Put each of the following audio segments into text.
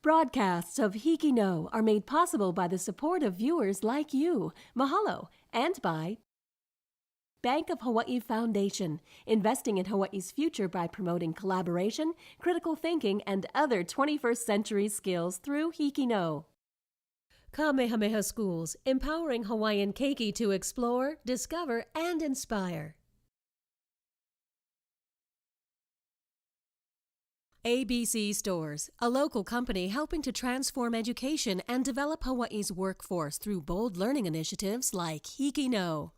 Broadcasts of HIKI NŌ are made possible by the support of viewers like you. Mahalo. And by Bank of Hawaii Foundation, investing in Hawaii's future by promoting collaboration, critical thinking, and other 21st century skills through HIKI NŌ. Kamehameha Schools, empowering Hawaiian keiki to explore, discover, and inspire. ABC Stores, a local company helping to transform education and develop Hawaii's workforce through bold learning initiatives like HIKI NŌ.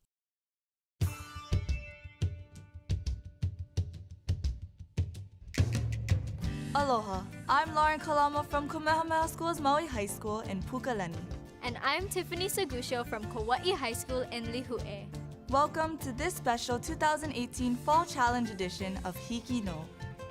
Aloha, I'm Lauren Kalama from Kamehameha School's Maui High School in Pukalani. And I'm Tiffany Sagusho from Kauai High School in Lihue. Welcome to this special 2018 Fall Challenge edition of HIKI NŌ.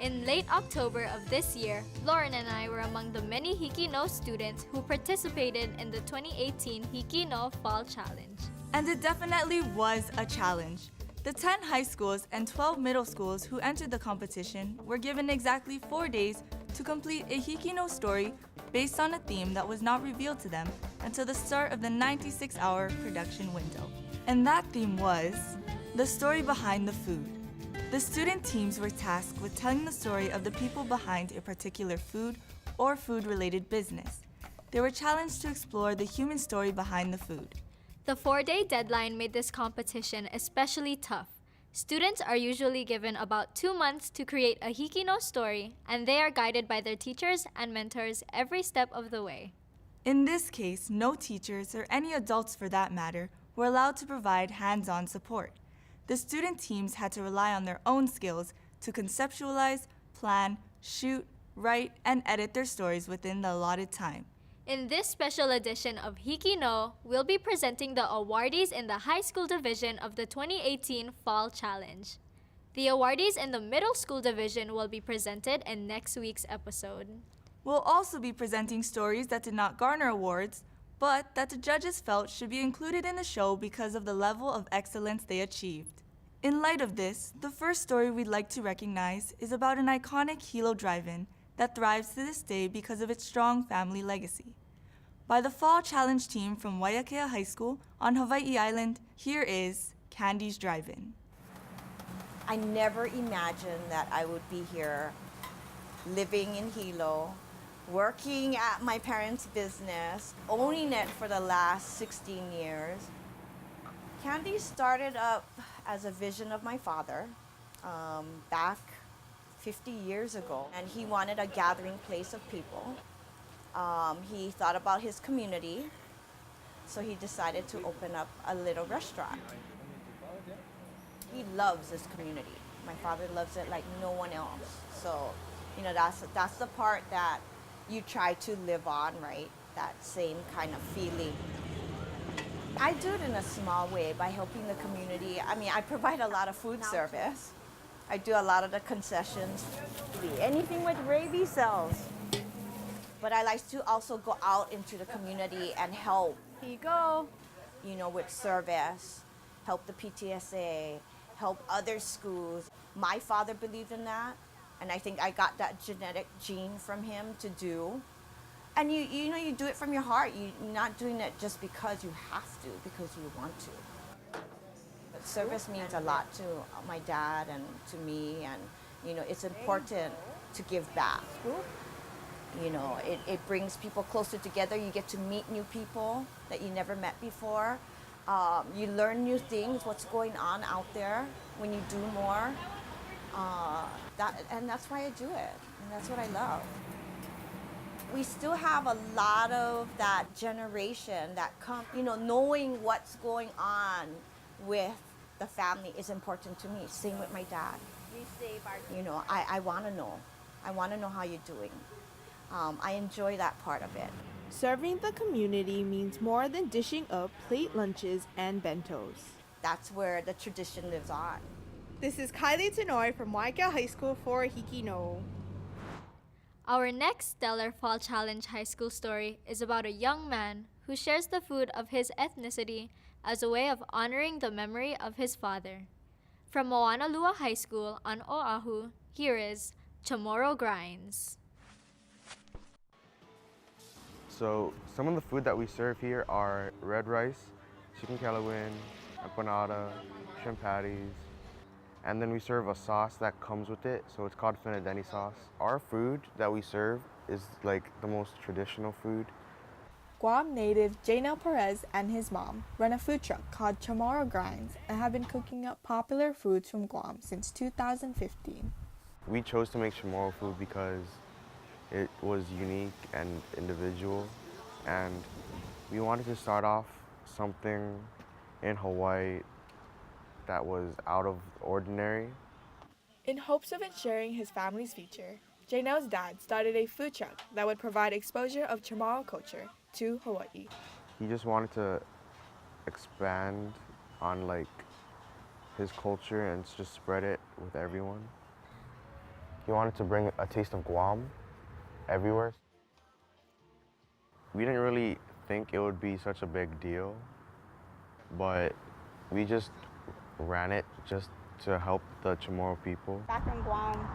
In late October of this year, Lauren and I were among the many HIKI NŌ students who participated in the 2018 HIKI NŌ Fall Challenge. And it definitely was a challenge. The 10 high schools and 12 middle schools who entered the competition were given exactly 4 days to complete a HIKI NŌ story based on a theme that was not revealed to them until the start of the 96-hour production window. And that theme was the story behind the food. The student teams were tasked with telling the story of the people behind a particular food or food-related business. They were challenged to explore the human story behind the food. The 4-day deadline made this competition especially tough. Students are usually given about 2 months to create a HIKI NŌ story, and they are guided by their teachers and mentors every step of the way. In this case, no teachers, or any adults for that matter, were allowed to provide hands-on support. The student teams had to rely on their own skills to conceptualize, plan, shoot, write, and edit their stories within the allotted time. In this special edition of HIKI NŌ, we'll be presenting the awardees in the high school division of the 2018 Fall Challenge. The awardees in the middle school division will be presented in next week's episode. We'll also be presenting stories that did not garner awards, but that the judges felt should be included in the show because of the level of excellence they achieved. In light of this, the first story we'd like to recognize is about an iconic Hilo drive-in that thrives to this day because of its strong family legacy. By the Fall Challenge team from Waiakea High School on Hawaii Island, here is Candy's Drive-In. I never imagined that I would be here, living in Hilo, working at my parents' business, owning it for the last 16 years. Candy started up as a vision of my father back 50 years ago, and he wanted a gathering place of people. He thought about his community, so he decided to open up a little restaurant. He loves this community. My father loves it like no one else. So, you know, that's the part that you try to live on, right? That same kind of feeling. I do it in a small way by helping the community. I mean, I provide a lot of food service. I do a lot of the concessions. Anything with rabies cells. But I like to also go out into the community and help. Here you go. You know, with service, help the PTSA, help other schools. My father believed in that, and I think I got that genetic gene from him to do. And you know, you do it from your heart. You're not doing it just because you have to, because you want to. But service means a lot to my dad and to me, and you know, it's important to give back. You know, it brings people closer together. You get to meet new people that you never met before. You learn new things, what's going on out there when you do more. And that's why I do it, and that's what I love. We still have a lot of that generation that come, you know, knowing what's going on with the family is important to me. Same with my dad. You know, I want to know. I want to know how you're doing. I enjoy that part of it. Serving the community means more than dishing up plate lunches and bentos. That's where the tradition lives on. This is Kylie Tenoy from Waiakea High School for HIKI NŌ. Our next stellar Fall Challenge high school story is about a young man who shares the food of his ethnicity as a way of honoring the memory of his father. From Moanalua High School on Oahu, here is Chamorro Grinds. So some of the food that we serve here are red rice, chicken calawin, empanada, shrimp patties, and then we serve a sauce that comes with it, so it's called finadeni sauce. Our food that we serve is like the most traditional food. Guam native Janel Perez and his mom run a food truck called Chamorro Grinds and have been cooking up popular foods from Guam since 2015. We chose to make Chamorro food because it was unique and individual, and we wanted to start off something in Hawaii that was out of the ordinary. In hopes of ensuring his family's future, Janel's dad started a food truck that would provide exposure of Chamorro culture to Hawaii. He just wanted to expand on like his culture and just spread it with everyone. He wanted to bring a taste of Guam everywhere. We didn't really think it would be such a big deal, but we just ran it just to help the Chamorro people. Back in Guam,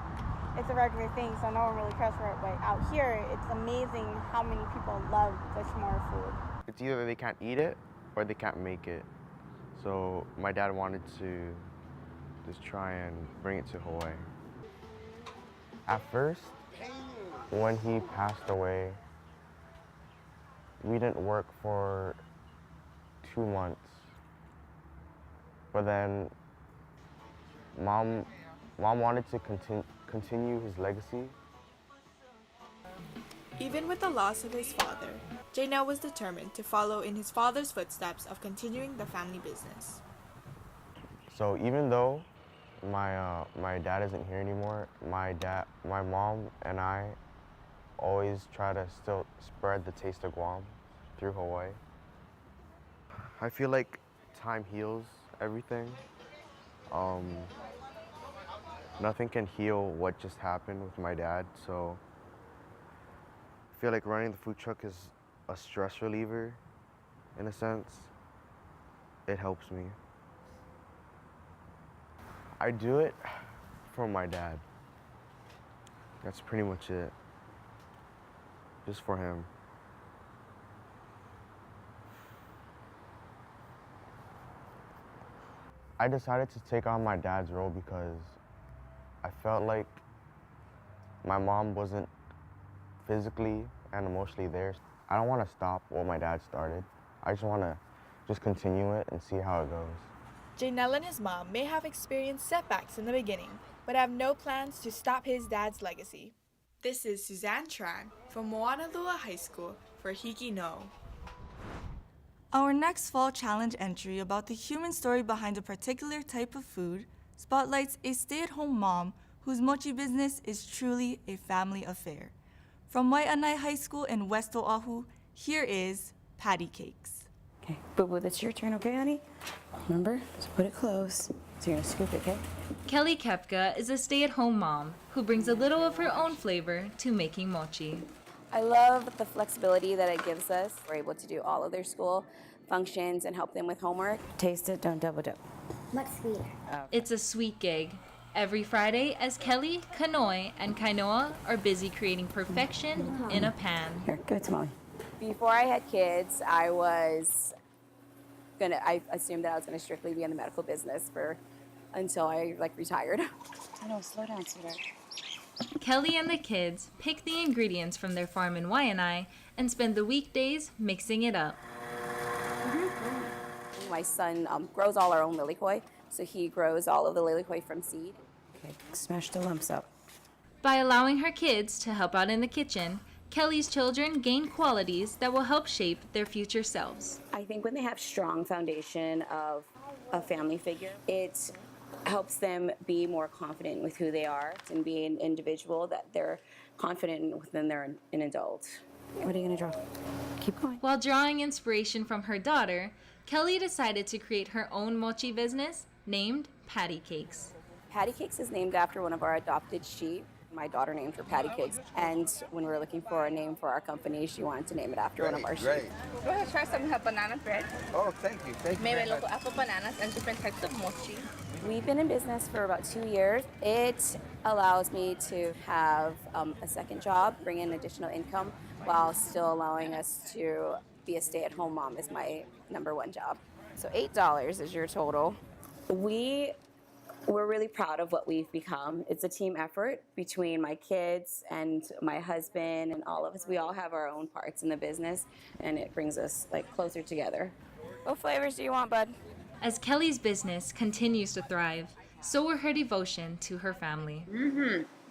it's a regular thing, so no one really cares for it. But out here, it's amazing how many people love the Chamorro food. It's either they can't eat it or they can't make it. So my dad wanted to just try and bring it to Hawaii. At first, when he passed away, we didn't work for 2 months. But then Mom wanted to continue his legacy. Even with the loss of his father, Janel was determined to follow in his father's footsteps of continuing the family business. So even though my dad isn't here anymore, my mom and I always try to still spread the taste of Guam through Hawaii. I feel like time heals everything. Nothing can heal what just happened with my dad, so I feel like running the food truck is a stress reliever in a sense. It helps me. I do it for my dad. That's pretty much it. Just for him. I decided to take on my dad's role because I felt like my mom wasn't physically and emotionally there. I don't want to stop what my dad started. I just want to continue it and see how it goes. Janel and his mom may have experienced setbacks in the beginning, but have no plans to stop his dad's legacy. This is Suzanne Tran from Moanalua High School for HIKI NŌ. Our next fall challenge entry about the human story behind a particular type of food spotlights a stay-at-home mom whose mochi business is truly a family affair. From Waianae High School in West Oahu, here is patty cakes. Okay, Boo Boo, that's your turn, okay, honey? Remember, to put it close. So you're gonna scoop it, okay? Kelly Kepka is a stay-at-home mom who brings a little of her own flavor to making mochi. I love the flexibility that it gives us. We're able to do all of their school functions and help them with homework. Taste it, don't double dip. Much sweeter. It's a sweet gig. Every Friday, as Kelly, Kanoi, and Kainoa are busy creating perfection in a pan. Here, give it to Molly. Before I had kids, I assumed that I was gonna strictly be in the medical business until I retired. I know, slow down, sweetheart. Kelly and the kids pick the ingredients from their farm in Waianae and spend the weekdays mixing it up. My son grows all our own lilikoi, so he grows all of the lilikoi from seed. Okay, smash the lumps up. By allowing her kids to help out in the kitchen, Kelly's children gain qualities that will help shape their future selves. I think when they have strong foundation of a family figure, it helps them be more confident with who they are and be an individual that they're confident when they're an adult. What are you gonna draw? Keep going. While drawing inspiration from her daughter, Kelly decided to create her own mochi business named Patty Cakes. Patty Cakes is named after one of our adopted sheep. My daughter named her Patty Cakes, and when we were looking for a name for our company, she wanted to name it after one of our sheep. Go ahead, try some banana bread. Oh, thank you. Thank you. Maybe local apple bananas and different types of mochi. We've been in business for about 2 years. It allows me to have a second job, bring in additional income, while still allowing us to be a stay-at-home mom is my #1 job. So $8 is your total. We're really proud of what we've become. It's a team effort between my kids and my husband and all of us. We all have our own parts in the business, and it brings us closer together. What flavors do you want, bud? As Kelly's business continues to thrive, so will her devotion to her family.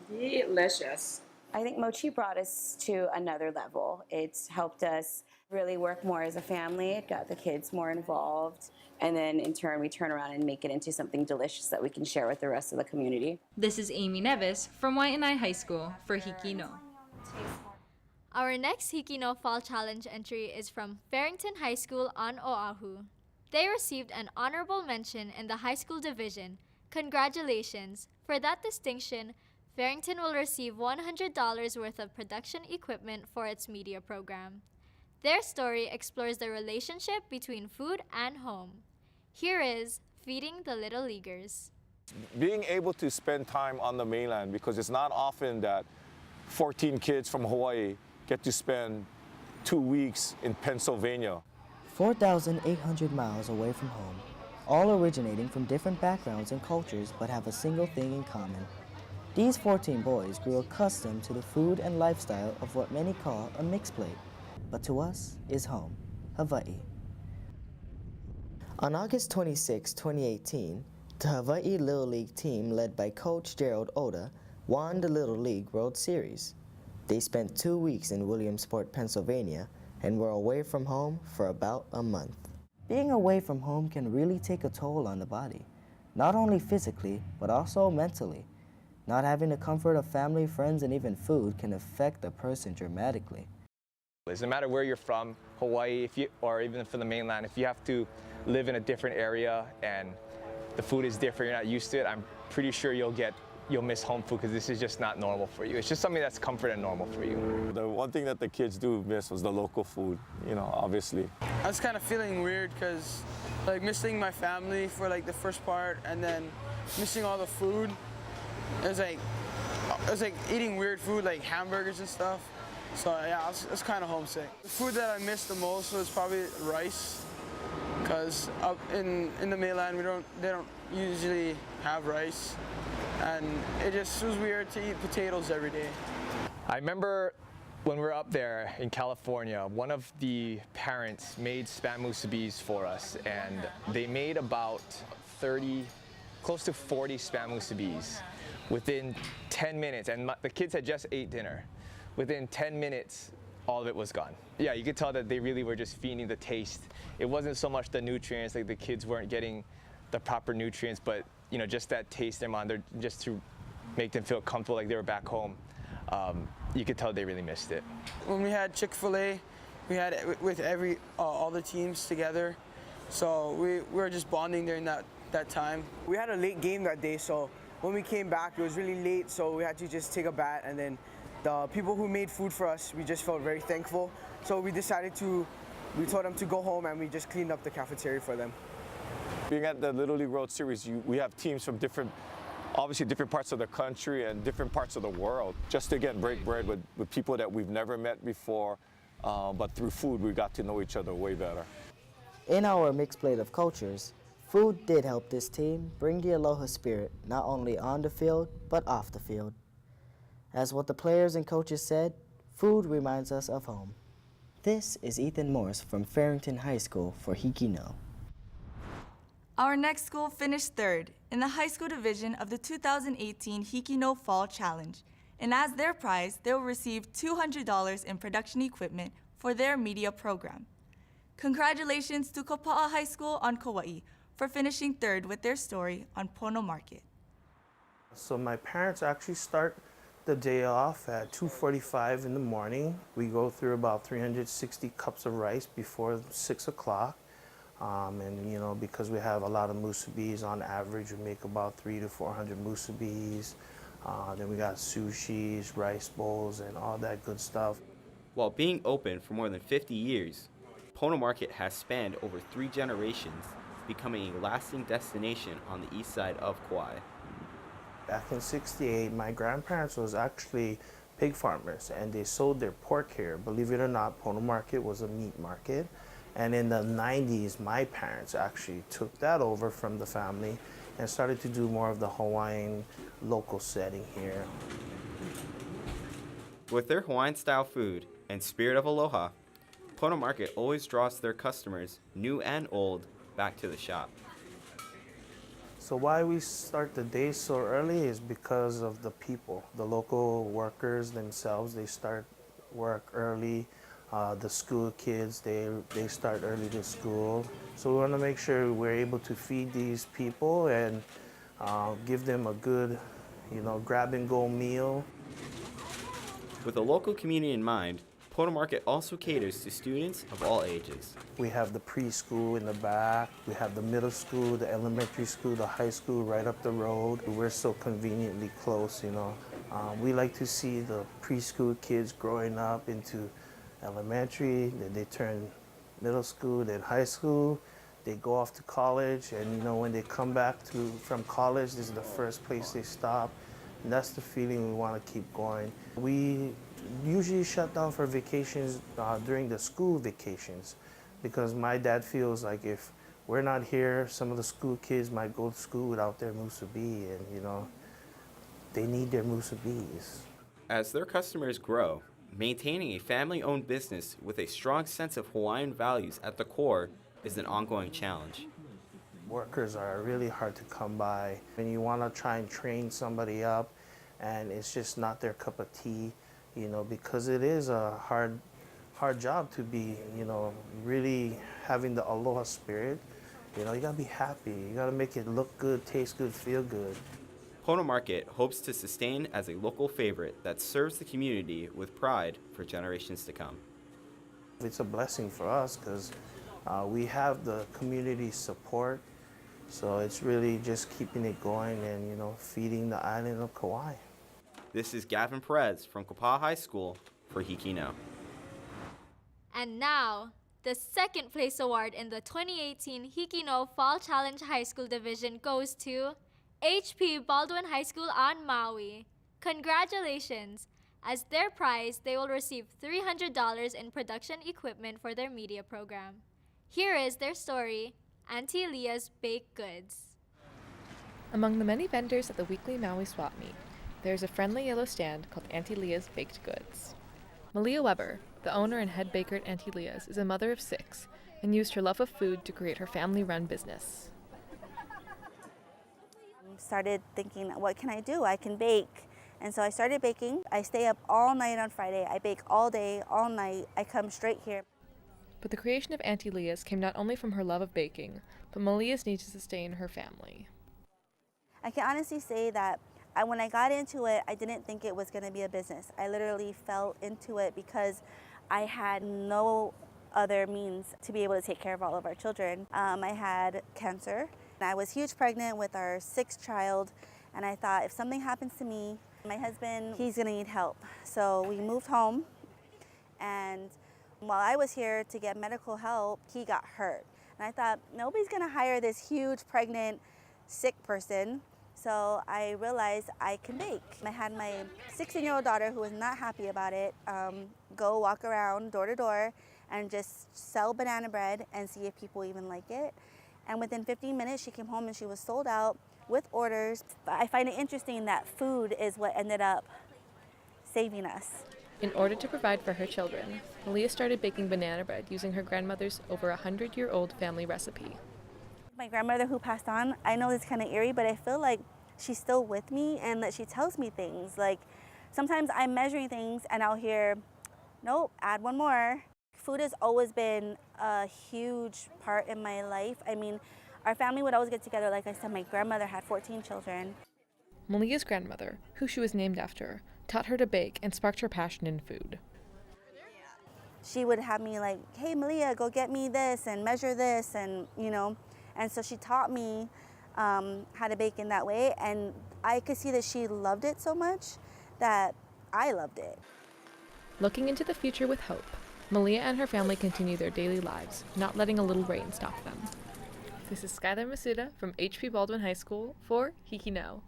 Delicious. I think mochi brought us to another level. It's helped us really work more as a family. It got the kids more involved. And then in turn, we turn around and make it into something delicious that we can share with the rest of the community. This is Amy Nevis from Waianae High School for HIKI NŌ. Our next HIKI NŌ Fall Challenge entry is from Farrington High School on Oahu. They received an honorable mention in the high school division. Congratulations! For that distinction, Farrington will receive $100 worth of production equipment for its media program. Their story explores the relationship between food and home. Here is Feeding the Little Leaguers. Being able to spend time on the mainland, because it's not often that 14 kids from Hawaii get to spend 2 weeks in Pennsylvania. 4,800 miles away from home, all originating from different backgrounds and cultures but have a single thing in common. These 14 boys grew accustomed to the food and lifestyle of what many call a mixed plate, but to us is home, Hawaii. On August 26, 2018, the Hawaii Little League team led by Coach Gerald Oda won the Little League World Series. They spent 2 weeks in Williamsport, Pennsylvania, and were away from home for about a month. Being away from home can really take a toll on the body, not only physically, but also mentally. Not having the comfort of family, friends, and even food can affect a person dramatically. It doesn't matter where you're from, Hawaii, or even from the mainland, if you have to live in a different area and the food is different, you're not used to it, I'm pretty sure you'll miss home food because this is just not normal for you. It's just something that's comfort and normal for you. The one thing that the kids do miss was the local food, obviously. I was kind of feeling weird because missing my family for the first part and then missing all the food. It was like eating weird food like hamburgers and stuff. So yeah, I was kind of homesick. The food that I missed the most was probably rice, because up in the mainland they don't usually have rice, and it was weird to eat potatoes every day. I remember when we were up there in California, one of the parents made spam musubis for us, and they made about 30, close to 40 spam musubis within 10 minutes, and the kids had just ate dinner. Within 10 minutes, all of it was gone. Yeah, you could tell that they really were just feeding the taste. It wasn't so much the nutrients, the kids weren't getting the proper nutrients, but just that taste in their mouth, just to make them feel comfortable like they were back home. You could tell they really missed it. When we had Chick-fil-A, we had it with all the teams together. So we were just bonding during that time. We had a late game that day, so when we came back, it was really late, so we had to just take a bath, and then the people who made food for us, we just felt very thankful. So we told them to go home, and we just cleaned up the cafeteria for them. Being at the Little League World Series, we have teams from different parts of the country and different parts of the world, just to again break bread with people that we've never met before, but through food we got to know each other way better. In our mixed plate of cultures, food did help this team bring the aloha spirit not only on the field, but off the field. As what the players and coaches said, food reminds us of home. This is Ethan Morse from Farrington High School for HIKI NŌ. Our next school finished third in the high school division of the 2018 HIKI NŌ Fall Challenge, and as their prize, they will receive $200 in production equipment for their media program. Congratulations to Kopa'a High School on Kauai for finishing third with their story on Pono Market. So my parents actually start the day off at 2:45 in the morning. We go through about 360 cups of rice before 6 o'clock. And because we have a lot of musubis on average, we make about 300 to 400 musubis. Then we got sushis, rice bowls, and all that good stuff. While being open for more than 50 years, Pono Market has spanned over 3 generations, becoming a lasting destination on the east side of Kauai. Back in '68, my grandparents was actually pig farmers, and they sold their pork here. Believe it or not, Pono Market was a meat market. And in the '90s, my parents actually took that over from the family and started to do more of the Hawaiian local setting here. With their Hawaiian-style food and spirit of aloha, Pono Market always draws their customers, new and old, back to the shop. So why we start the day so early is because of the people, the local workers themselves. They start work early. The school kids, they start early to school. So we want to make sure we're able to feed these people and give them a good, grab-and-go meal. With the local community in mind, Pono Market also caters to students of all ages. We have the preschool in the back, we have the middle school, the elementary school, the high school right up the road. We're so conveniently close, We like to see the preschool kids growing up into elementary, then they turn middle school, then high school, they go off to college, and when they come back from college, this is the first place they stop. And that's the feeling we want to keep going. We usually shut down for vacations during the school vacations, because my dad feels like if we're not here, some of the school kids might go to school without their musubi, and they need their musubis. As their customers grow, maintaining a family-owned business with a strong sense of Hawaiian values at the core is an ongoing challenge. Workers are really hard to come by, and you want to try and train somebody up, and it's just not their cup of tea, because it is a hard job to be, really having the aloha spirit. You gotta be happy, you gotta make it look good, taste good, feel good. Pono Market hopes to sustain as a local favorite that serves the community with pride for generations to come. It's a blessing for us because we have the community support, so it's really just keeping it going and, feeding the island of Kauai. This is Gavin Perez from Kapa'a High School for HIKI NŌ. And now, the second place award in the 2018 HIKI NŌ Fall Challenge High School Division goes to HP Baldwin High School on Maui. Congratulations! As their prize, they will receive $300 in production equipment for their media program. Here is their story, Auntie Leah's Baked Goods. Among the many vendors at the weekly Maui swap meet, there is a friendly yellow stand called Auntie Leah's Baked Goods. Malia Weber, the owner and head baker at Auntie Leah's, is a mother of 6 and used her love of food to create her family-run business. Started thinking, what can I do? I can bake. And so I started baking. I stay up all night on Friday. I bake all day, all night. I come straight here. But the creation of Auntie Leah's came not only from her love of baking, but Malia's need to sustain her family. I can honestly say that when I got into it, I didn't think it was going to be a business. I literally fell into it because I had no other means to be able to take care of all of our children. I had cancer. I was huge pregnant with our 6th child, and I thought if something happens to me, my husband, he's going to need help. So we moved home, and while I was here to get medical help, he got hurt. And I thought, nobody's going to hire this huge, pregnant, sick person. So I realized I can bake. I had my 16-year-old daughter, who was not happy about it, go walk around door to door and just sell banana bread and see if people even like it. And within 15 minutes, she came home and she was sold out with orders. I find it interesting that food is what ended up saving us. In order to provide for her children, Malia started baking banana bread using her grandmother's over 100-year-old family recipe. My grandmother, who passed on, I know it's kind of eerie, but I feel like she's still with me and that she tells me things. Like sometimes I'm measuring things and I'll hear, nope, add one more. Food has always been a huge part in my life. I mean, our family would always get together. Like I said, my grandmother had 14 children. Malia's grandmother, who she was named after, taught her to bake and sparked her passion in food. She would have me like, hey, Malia, go get me this and measure this and, and so she taught me how to bake in that way. And I could see that she loved it so much that I loved it. Looking into the future with hope, Malia and her family continue their daily lives, not letting a little rain stop them. This is Skylar Masuda from H.P. Baldwin High School for HIKI NŌ.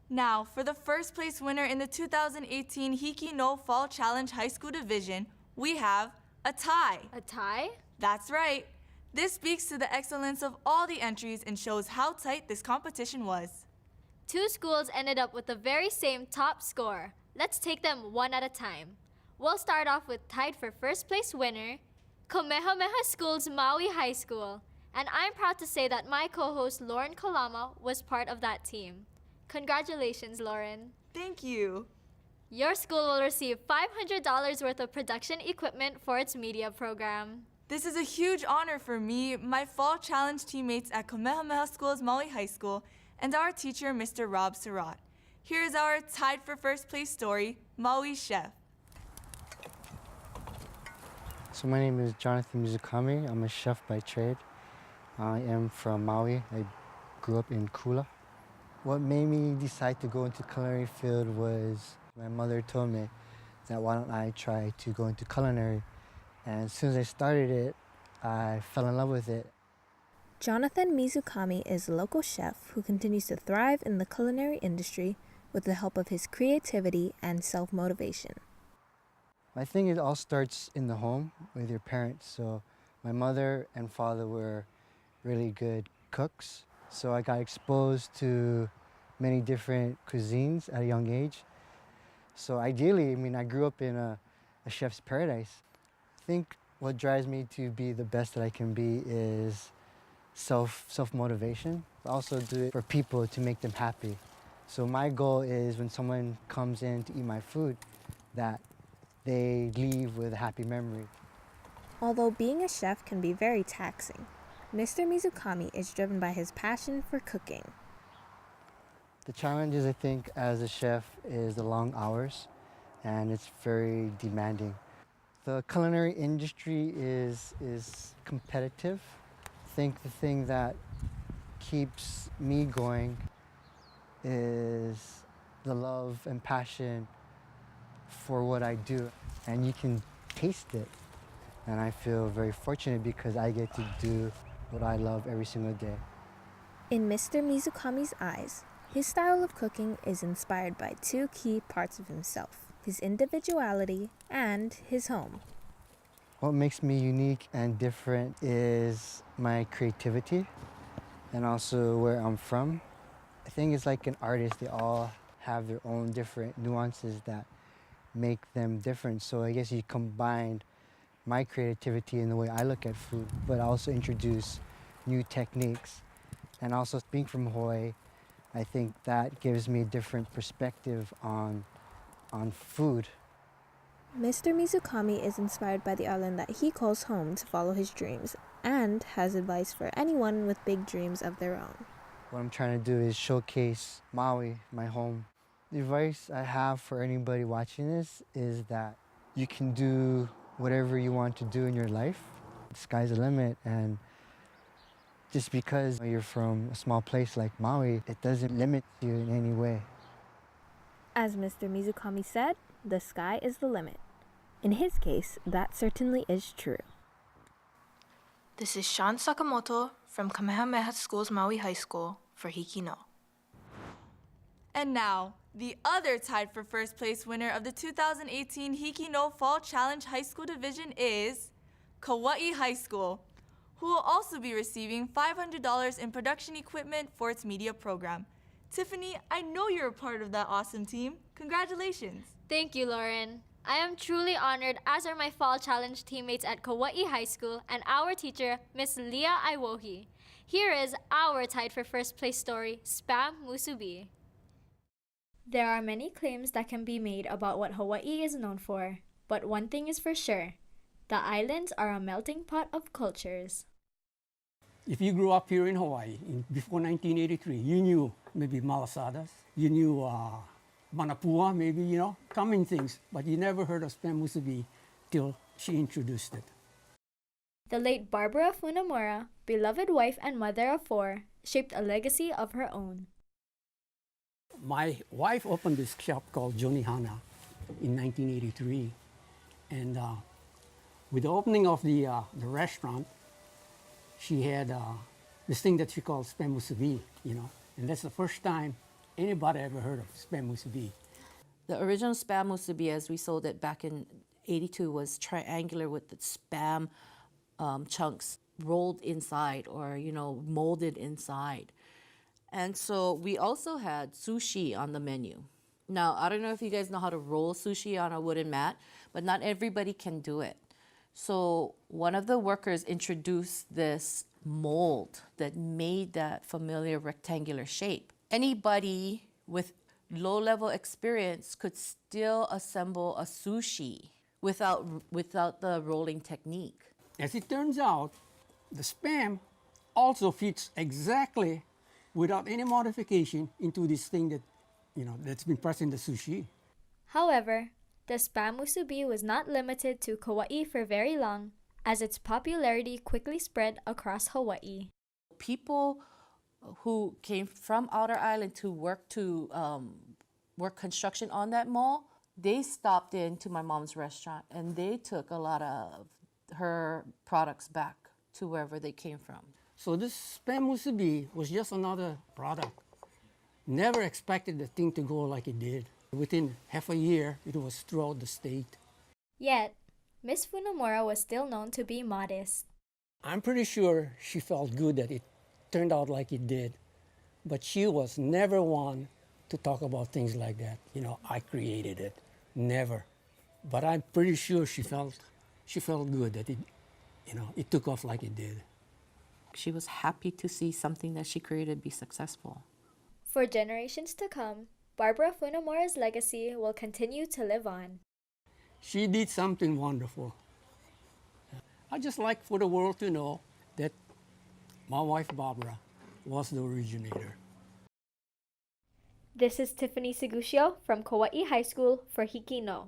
Now, for the first place winner in the 2018 HIKI NŌ Fall Challenge High School Division, we have a tie. A tie? That's right. This speaks to the excellence of all the entries and shows how tight this competition was. 2 schools ended up with the very same top score. Let's take them one at a time. We'll start off with tied for first place winner, Kamehameha School's Maui High School. And I'm proud to say that my co-host Lauren Kalama was part of that team. Congratulations, Lauren. Thank you. Your school will receive $500 worth of production equipment for its media program. This is a huge honor for me, my Fall Challenge teammates at Kamehameha School's Maui High School, and our teacher, Mr. Rob Surratt. Here is our tied for first place story, Maui Chef. So my name is Jonathan Mizukami. I'm a chef by trade. I am from Maui. I grew up in Kula. What made me decide to go into culinary field was my mother told me that why don't I try to go into culinary. And as soon as I started it, I fell in love with it. Jonathan Mizukami is a local chef who continues to thrive in the culinary industry with the help of his creativity and self-motivation. I think it all starts in the home with your parents. So my mother and father were really good cooks. So I got exposed to many different cuisines at a young age. So ideally, I grew up in a chef's paradise. I think what drives me to be the best that I can be is self-motivation. I also do it for people to make them happy. So my goal is when someone comes in to eat my food, that they leave with a happy memory. Although being a chef can be very taxing, Mr. Mizukami is driven by his passion for cooking. The challenges, I think, as a chef is the long hours, and it's very demanding. The culinary industry is competitive. I think the thing that keeps me going is the love and passion for what I do, and you can taste it. And I feel very fortunate because I get to do what I love every single day. In Mr. Mizukami's eyes, his style of cooking is inspired by 2 key parts of himself: his individuality and his home. What makes me unique and different is my creativity and also where I'm from. I think it's like an artist, they all have their own different nuances that make them different. So I guess you combine my creativity in the way I look at food, but also introduce new techniques. And also being from Hawaii, I think that gives me a different perspective on food. Mr. Mizukami is inspired by the island that he calls home to follow his dreams and has advice for anyone with big dreams of their own. What I'm trying to do is showcase Maui, my home. The advice I have for anybody watching this is that you can do whatever you want to do in your life. The sky's the limit, and just because you're from a small place like Maui, it doesn't limit you in any way. As Mr. Mizukami said, the sky is the limit. In his case, that certainly is true. This is Sean Sakamoto from Kamehameha School's Maui High School for HIKI NŌ. And now, the other tied for first place winner of the 2018 HIKI NŌ Fall Challenge High School Division is Kauai High School, who will also be receiving $500 in production equipment for its media program. Tiffany, I know you're a part of that awesome team. Congratulations. Thank you, Lauren. I am truly honored, as are my Fall Challenge teammates at Kauai High School and our teacher, Miss Leah Iwohi. Here is our tied for first place story, Spam Musubi. There are many claims that can be made about what Hawaii is known for, but one thing is for sure: the islands are a melting pot of cultures. If you grew up here in Hawaii before 1983, you knew maybe malasadas, you knew manapua, maybe, common things, but you never heard of spam musubi till she introduced it. The late Barbara Funamura beloved wife and mother of 4, shaped a legacy of her own. My wife opened this shop called Joni Hana in 1983. And with the opening of the restaurant, she had this thing that she calls spam musubi, and that's the first time anybody ever heard of spam musubi. The original spam musubi, as we sold it back in '82, was triangular with the spam chunks rolled inside or, molded inside. And so we also had sushi on the menu. Now, I don't know if you guys know how to roll sushi on a wooden mat, but not everybody can do it. So one of the workers introduced this mold that made that familiar rectangular shape. Anybody with low-level experience could still assemble a sushi without the rolling technique. As it turns out, the spam also fits exactly without any modification into this thing that, that's been pressed in the sushi. However, the spam musubi was not limited to Kauai for very long, as its popularity quickly spread across Hawaii. People who came from outer island to work construction on that mall, they stopped into my mom's restaurant and they took a lot of her products back to wherever they came from. So this spam musubi was just another product. Never expected the thing to go like it did. Within half a year, it was throughout the state. Yet, Miss Funamura was still known to be modest. I'm pretty sure she felt good that it turned out like it did, but she was never one to talk about things like that. I created it. Never. But I'm pretty sure she felt good that it took off like it did. She was happy to see something that she created be successful. For generations to come, Barbara Funamura's legacy will continue to live on. She did something wonderful. I just like for the world to know that my wife Barbara was the originator. This is Tiffany Seguccio from Kauai High School for HIKI NŌ.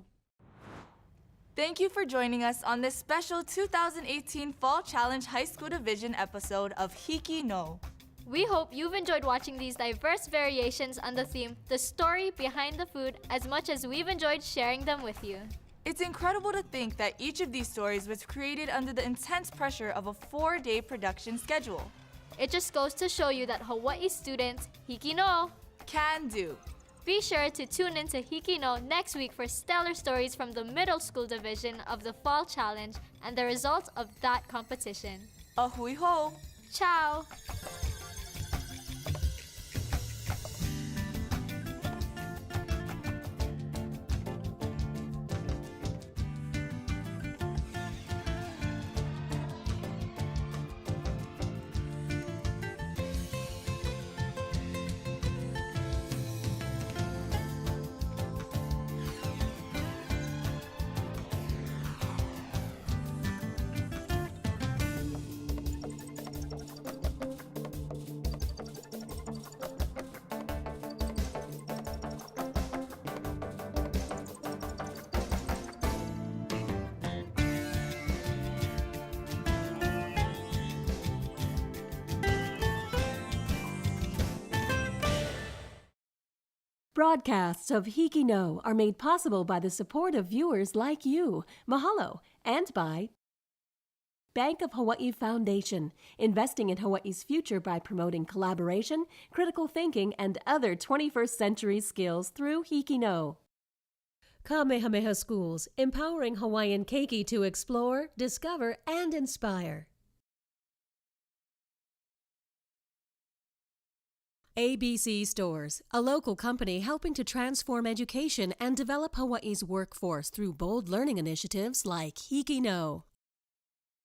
Thank you for joining us on this special 2018 Fall Challenge High School Division episode of HIKI NŌ. We hope you've enjoyed watching these diverse variations on the theme, the story behind the food, as much as we've enjoyed sharing them with you. It's incredible to think that each of these stories was created under the intense pressure of a 4-day production schedule. It just goes to show you that Hawaii students, HIKI NŌ, can do. Be sure to tune in to HIKI NŌ next week for stellar stories from the middle school division of the Fall Challenge and the results of that competition. Ahui ho! Ciao! Broadcasts of HIKI NŌ are made possible by the support of viewers like you. Mahalo. And by Bank of Hawaii Foundation, investing in Hawaii's future by promoting collaboration, critical thinking, and other 21st century skills through HIKI NŌ. Kamehameha Schools, empowering Hawaiian keiki to explore, discover, and inspire. ABC Stores, a local company helping to transform education and develop Hawaii's workforce through bold learning initiatives like HIKI NŌ.